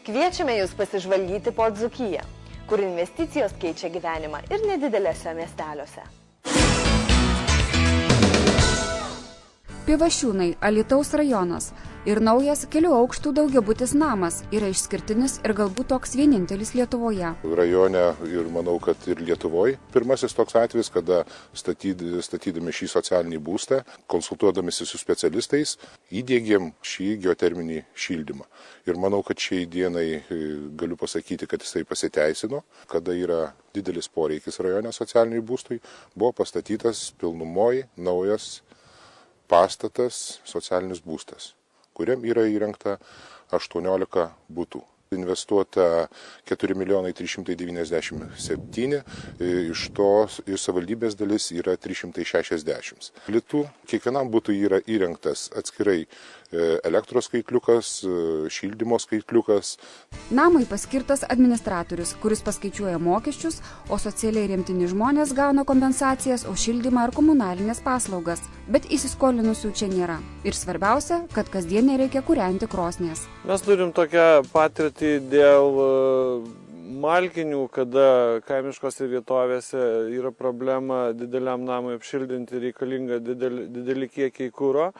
Kviečiame Jūs pasižvalgyti po Dzūkiją, kur investicijos keičia gyvenimą ir nedidelėse miesteliuose. Pivašiūnai, Alytaus rajonas ir naujas kelių aukštų daugiabutis namas yra išskirtinis ir galbūt toks vienintelis Lietuvoje. Rajone ir manau, kad ir Lietuvoje pirmasis toks atvejis, kada statydami šį socialinį būstą, konsultuodamisi su specialistais, įdiegėm šį geoterminį šildymą. Ir manau, kad šiai dienai galiu pasakyti, kad jisai pasiteisino, kada yra didelis poreikis rajone socialiniai būstui, buvo pastatytas pilnumoj naujas pastatas, socialinis būstas, kuriam yra įrengta 18 butų. Investuota 4 397 000, iš savivaldybės dalis yra 360. Litų kiekvienam būtų yra įrengtas atskirai elektros skaitliukas, šildymo skaitliukas. Namui paskirtas administratorius, kuris paskaičiuoja mokesčius, o socialiai remtini žmonės gauna kompensacijas už šildymą ar komunalinės paslaugas, bet įsiskolinusių čia nėra. Ir svarbiausia, kad kasdien nereikia kūrenti krosnies. Mes turim tokią patirtį dėl malkinių, kada kaimiškose vietovėse yra problema dideliam namui apšildinti, reikalinga dideli kiekiai kuro.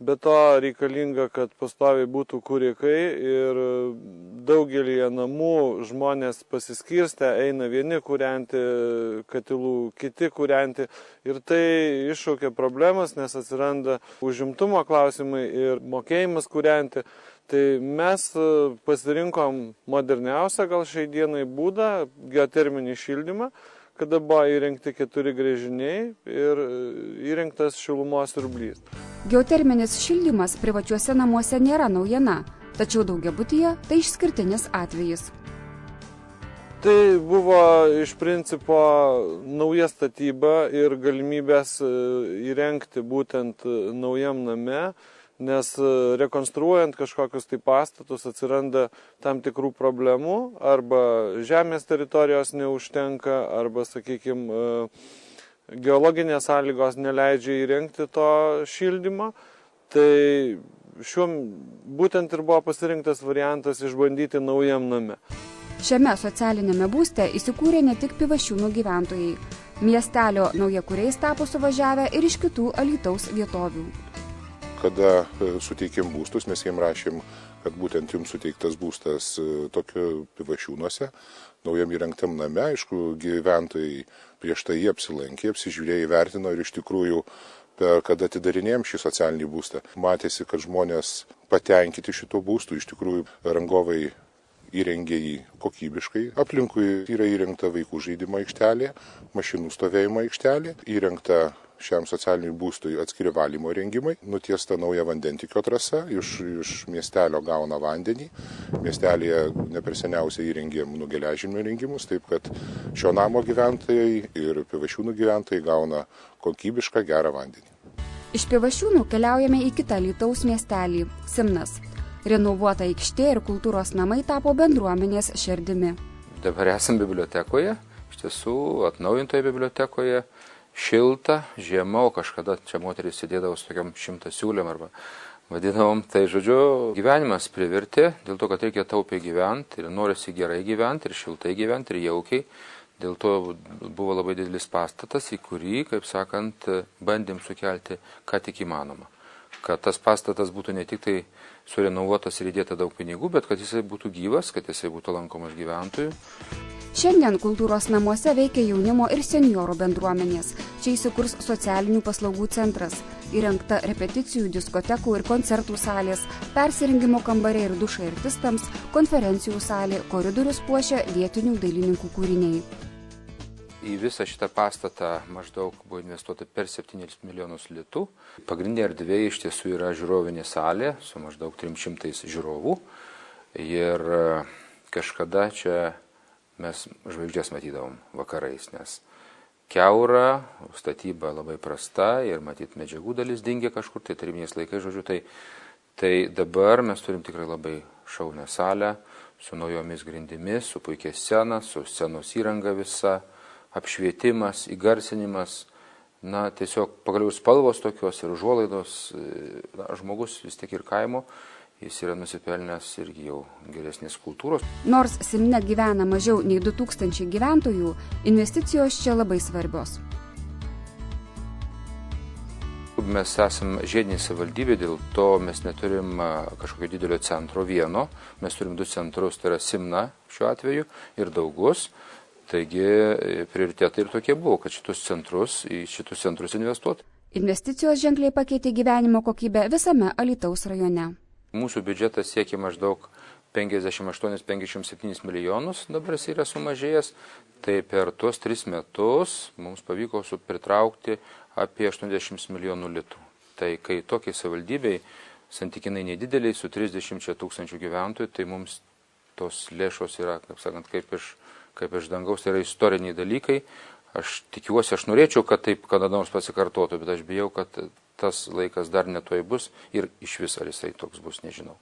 Be to reikalinga, kad pastoviai būtų kūrikai ir daugelį namų žmonės pasiskirstę, eina vieni kūrenti katilų, kiti kūrenti. Ir tai iššaukia problemas, nes atsiranda užimtumo klausimai ir mokėjimas kūrenti. Tai mes pasirinkom moderniausią gal šiai dienai būdą, geoterminį šildymą, kada buvo įrengti 4 gręžiniai ir įrengtas šilumos siurblys. Geoterminis šildymas privačiuose namuose nėra naujiena, tačiau daugiabutyje tai išskirtinis atvejis. Tai buvo iš principo nauja statyba ir galimybės įrengti būtent naujam name, nes rekonstruojant kažkokius tai pastatus atsiranda tam tikrų problemų, arba žemės teritorijos neužtenka, arba, sakykime, geologinės sąlygos neleidžia įrengti to šildymo. Tai būtent ir buvo pasirinktas variantas išbandyti naujam name. Šiame socialinėme būste įsikūrė ne tik Pivašiūnų gyventojai. Miestelio naujakuriais tapo suvažiavę ir iš kitų Alytaus vietovių. Kada suteikėm būstus, mes jiem rašėm, kad būtent jums suteiktas būstas tokio Pivašiūnuose, naujam įrengtam name. Aišku, gyventojai prieš tai apsilankė, apsižiūrėjo, įvertino ir iš tikrųjų, kada atidarinėjom šį socialinį būstą, matėsi, kad žmonės patenkinti šito būstų, iš tikrųjų rangovai įrengė jį kokybiškai. Aplinkui yra įrengta vaikų žaidimo aikštelė, mašinų stovėjimo aikštelė, įrengta šiam socialiniui būstui atskiri valymo įrengimai, nutiesta nauja vandentikio trasa, iš miestelio gauna vandenį. Miestelėje neperseniausiai įrengėm geležinio įrengimus, taip kad šio namo gyventojai ir Pivašiūnų gyventojai gauna kokybišką gerą vandenį. Iš Pivašiūnų keliaujame į kitą Alytaus miestelį – Simnas. Renovuota aikštė ir kultūros namai tapo bendruomenės širdimi. Dabar esame bibliotekoje, iš tiesų atnaujintoje bibliotekoje. Šilta, žiema, o kažkada čia moteris sėdėdavo su tokiam 100 siūlėm arba vadinavom. Tai žodžiu, gyvenimas privertė, dėl to, kad reikia taupiai gyventi ir norisi gerai gyventi ir šiltai gyventi ir jaukiai. Dėl to buvo labai didelis pastatas, į kurį, kaip sakant, bandėm sukelti, ką tik įmanoma. Kad tas pastatas būtų ne tik tai surenovuotas ir įdėta daug pinigų, bet kad jisai būtų gyvas, kad jisai būtų lankomas gyventojų. Šiandien kultūros namuose veikia jaunimo ir senjorų bendruomenės. Čia įsikurs socialinių paslaugų centras, įrengta repeticijų, diskotekų ir koncertų salės, persirengimo kambariai ir dušai artistams, konferencijų salė, koridorius puošia vietinių dailininkų kūriniai. Į visą šitą pastatą maždaug buvo investuota per 7 milijonus litų. Pagrindinė erdvė iš tiesų yra žiūrovinė salė su maždaug 300 žiūrovų. Ir kažkada čia mes žvaigždės matydavom vakarais, nes kiaura, statyba labai prasta ir matyt medžiagų dalis dingė kažkur, tai tarybiniais laikais, žodžiu, tai dabar mes turim tikrai labai šaunią salę su naujomis grindimis, su puikia scena, su scenos įranga visa, apšvietimas, įgarsinimas, tiesiog pagaliau spalvos tokios ir užuolaidos, žmogus vis tiek ir kaimo jis yra nusipelnęs irgi jau geresnės kultūros. Nors Simne gyvena mažiau nei 2000 gyventojų, investicijos čia labai svarbios. Mes esame žiedinė savivaldybė, dėl to mes neturim kažkokio didelio centro vieno. Mes turim 2 centrus, tai yra Simna šiuo atveju ir Daugos. Taigi prioritetai ir tokie buvo, kad į šitus centrus investuoti. Investicijos ženkliai pakeitė gyvenimo kokybę visame Alytaus rajone. Mūsų biudžetas siekia maždaug 58-57 milijonus, dabar jis yra sumažėjęs. Tai per tuos 3 metus mums pavyko pritraukti apie 80 milijonų litų. Tai kai tokiai savivaldybei, santykinai nedideliai, su 30 tūkstančių gyventojų, tai mums tos lėšos yra, kaip sakant, kaip iš dangaus, tai yra istoriniai dalykai. Aš tikiuosi, aš norėčiau, kad taip kada nors pasikartotų, bet aš bijau, kad tas laikas dar netoj bus ir iš vis ar jisai toks bus, nežinau.